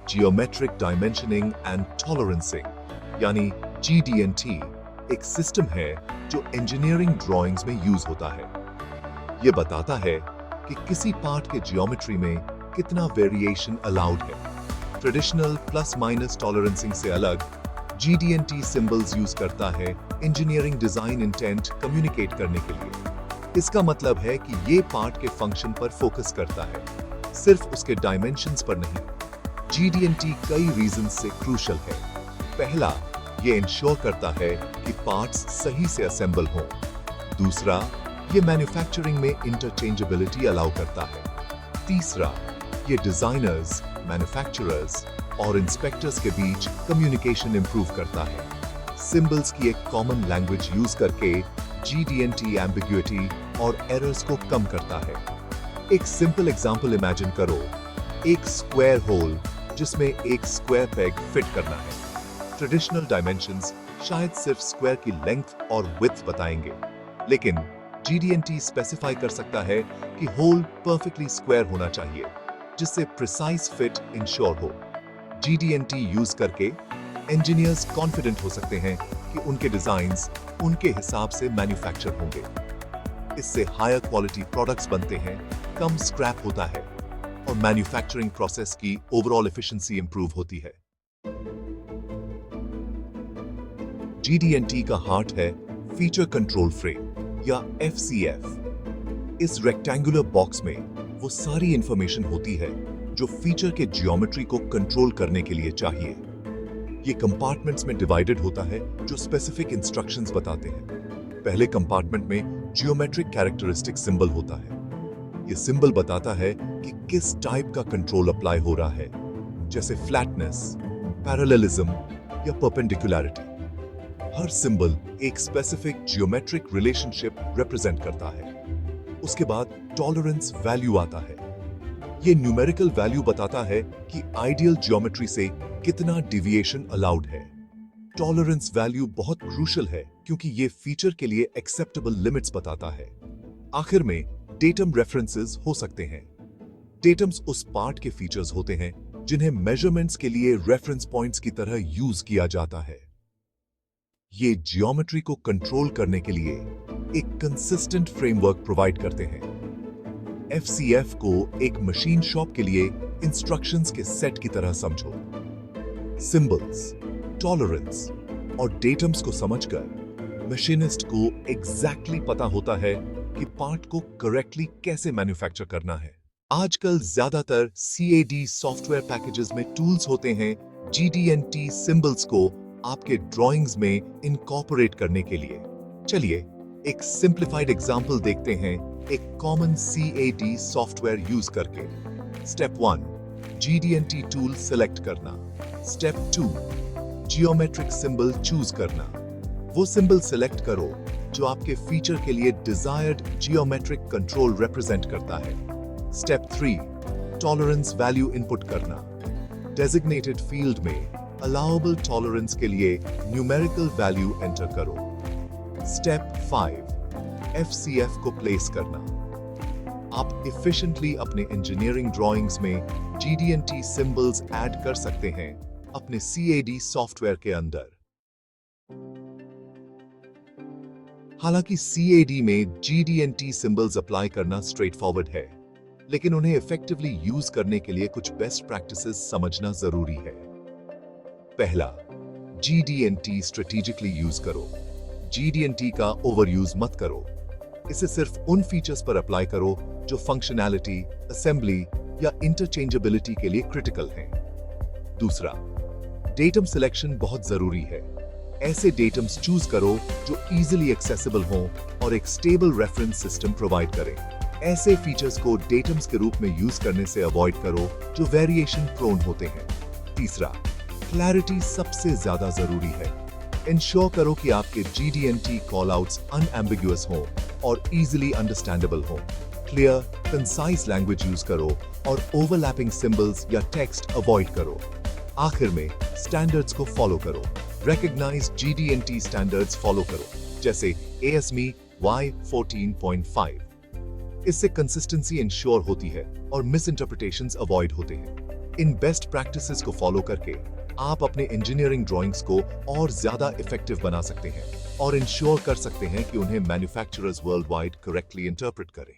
Geometric dimensioning and tolerancing यानी GD&T एक system है जो इंजीनियरिंग ड्राइंग्स में यूज होता है। यह बताता है कि किसी पार्ट के जियोमेट्री में कितना वेरिएशन अलाउड है। ट्रेडिशनल प्लस माइनस टॉलरेंसिंग से अलग GD&T सिंबल्स यूज करता है इंजीनियरिंग डिजाइन इंटेंट कम्युनिकेट करने के लिए। इसका मतलब है कि ये पार्ट के फंक्शन पर फोकस करता है, सिर्फ उसके डायमेंशंस पर नहीं। GD&T कई रीजंस से क्रूशल है। पहला, ये इंश्योर करता है कि पार्ट्स सही से असेंबल हों। दूसरा, ये मैन्युफैक्चरिंग में इंटरचेंजेबिलिटी अलाउ करता है। तीसरा, ये डिजाइनर्स, मैन्युफैक्चरर्स और इंस्पेक्टर्स के बीच कम्युनिकेशन इंप्रूव करता है। सिंबल्स की एक कॉमन लैंग्वेज यूज करके GD&T एम्बिग्युइटी और एरर्स को कम करता है। एक सिंपल एग्जांपल इमेजिन करो, एक स्क्वायर होल जिसमें एक स्क्वायर पेग फिट करना है। ट्रेडिशनल डायमेंशंस शायद सिर्फ स्क्वायर की लेंथ और विड्थ बताएंगे, लेकिन GD&T स्पेसिफाई कर सकता है कि होल परफेक्टली स्क्वायर होना चाहिए, जिससे प्रिसाइज फिट इंश्योर हो। GD&T यूज करके इंजीनियर्स कॉन्फिडेंट हो सकते हैं कि उनके डिजाइन्स उनके हिसाब से मैन्युफैक्चर होंगे। इससे हायर क्वालिटी प्रोडक्ट्स बनते हैं, कम स्क्रैप होता है और मैन्युफैक्चरिंग प्रोसेस की ओवरऑल एफिशिएंसी इंप्रूव होती है। GD&T का हार्ट है फीचर कंट्रोल फ्रेम या FCF। इस रेक्टेंगुलर बॉक्स में वो सारी इंफॉर्मेशन होती है जो फीचर के जियोमेट्री को कंट्रोल करने के लिए चाहिए। ये कंपार्टमेंट्स में डिवाइडेड होता है जो स्पेसिफिक इंस्ट्रक्शंस बताते हैं। पहले कंपार्टमेंट में जियोमेट्रिक कैरेक्टरिस्टिक सिंबल होता है। ये सिंबल बताता है कि किस टाइप का कंट्रोल अप्लाई हो रहा है, जैसे फ्लैटनेस, पैरेललिज्म या परपेंडिकुलरिटी। हर सिंबल एक स्पेसिफिक जियोमेट्रिक रिलेशनशिप रिप्रेजेंट करता है। उसके बाद टॉलरेंस वैल्यू आता है। ये न्यूमेरिकल वैल्यू बताता है कि आइडियल जियोमेट्री से कितना डिविएशन अलाउड है। टॉलरेंस वैल्यू बहुत क्रूशियल है क्योंकि ये फीचर के लिए एक्सेप्टेबल लिमिट्स बताता है। आखिर में डेटम रेफरेंसेस हो सकते हैं। डेटम्स उस पार्ट के फीचर्स होते हैं जिन्हें मेजरमेंट्स के लिए रेफरेंस पॉइंट्स की तरह यूज किया जाता है। ये जियोमेट्री को कंट्रोल करने के लिए एक कंसिस्टेंट फ्रेमवर्क प्रोवाइड करते हैं। FCF को एक मशीन शॉप के लिए इंस्ट्रक्शंस के सेट की तरह समझो। सिंबल्स, टॉलरेंस और डेटम्स को समझकर मशीनिस्ट को एग्जैक्टली पता होता है कि पार्ट को करेक्टली कैसे मैन्युफैक्चर करना है। आजकल ज्यादातर CAD सॉफ्टवेयर पैकेजेस में टूल्स होते हैं GD&T सिंबल्स को आपके ड्राइंग्स में इनकॉर्पोरेट करने के लिए। चलिए एक सिंप्लीफाइड एग्जांपल देखते हैं एक कॉमन CAD सॉफ्टवेयर यूज करके। स्टेप 1, GD&T टूल सेलेक्ट करना। स्टेप 2, जियोमेट्रिक सिंबल चूज करना। वो सिंबल सेलेक्ट करो जो आपके फीचर के लिए डिजायर्ड जियोमेट्रिक कंट्रोल रिप्रेजेंट करता है। स्टेप 3, टॉलरेंस वैल्यू इनपुट करना। डेजिग्नेटेड फील्ड में अलाउएबल टॉलरेंस के लिए न्यूमेरिकल वैल्यू एंटर करो। स्टेप 5, FCF को प्लेस करना। आप एफिशिएंटली अपने इंजीनियरिंग ड्राइंग्स में GD&T सिंबल्स ऐड कर सकते हैं अपने CAD सॉफ्टवेयर के अंदर। हालांकि CAD में GD&T सिंबल्स अप्लाई करना स्ट्रेट फॉरवर्ड है, लेकिन उन्हें इफेक्टिवली यूज करने के लिए कुछ बेस्ट प्रैक्टिसेस समझना जरूरी है। पहला, GD&T स्ट्रेटेजिकली यूज करो। GD&T का ओवर यूज मत करो। इसे सिर्फ उन फीचर्स पर अप्लाई करो जो फंक्शनैलिटी, असेंबली या इंटरचेंजेबिलिटी के लिए क्रिटिकल हैं। दूसरा, डेटम सिलेक्शन बहुत जरूरी है। ऐसे डेटम्स चूज करो जो इजीली एक्सेसिबल हों और एक स्टेबल रेफरेंस सिस्टम प्रोवाइड करें। ऐसे फीचर्स को डेटम्स के रूप में यूज करने से अवॉइड करो जो वेरिएशन प्रोन होते हैं। तीसरा, क्लैरिटी सबसे ज्यादा जरूरी है। इंश्योर करो कि आपके GD&T कॉलआउट्स अनएम्बिगुअस हों और इजीली अंडरस्टैंडेबल हों। क्लियर, कंसाइज लैंग्वेज यूज करो और ओवरलैपिंग सिंबल्स या टेक्स्ट अवॉइड करो। आखिर में स्टैंडर्ड्स को फॉलो करो। रिकॉग्नाइज्ड GD&T स्टैंडर्ड्स फॉलो करो, जैसे ASME Y14.5। इससे कंसिस्टेंसी इंश्योर होती है और मिस इंटरप्रिटेशंस अवॉइड होते हैं। इन बेस्ट प्रैक्टिसेस को फॉलो करके आप अपने इंजीनियरिंग ड्राइंग्स को और ज्यादा इफेक्टिव बना सकते हैं और इंश्योर कर सकते हैं कि उन्हें manufacturers world wide correctly interpret करें।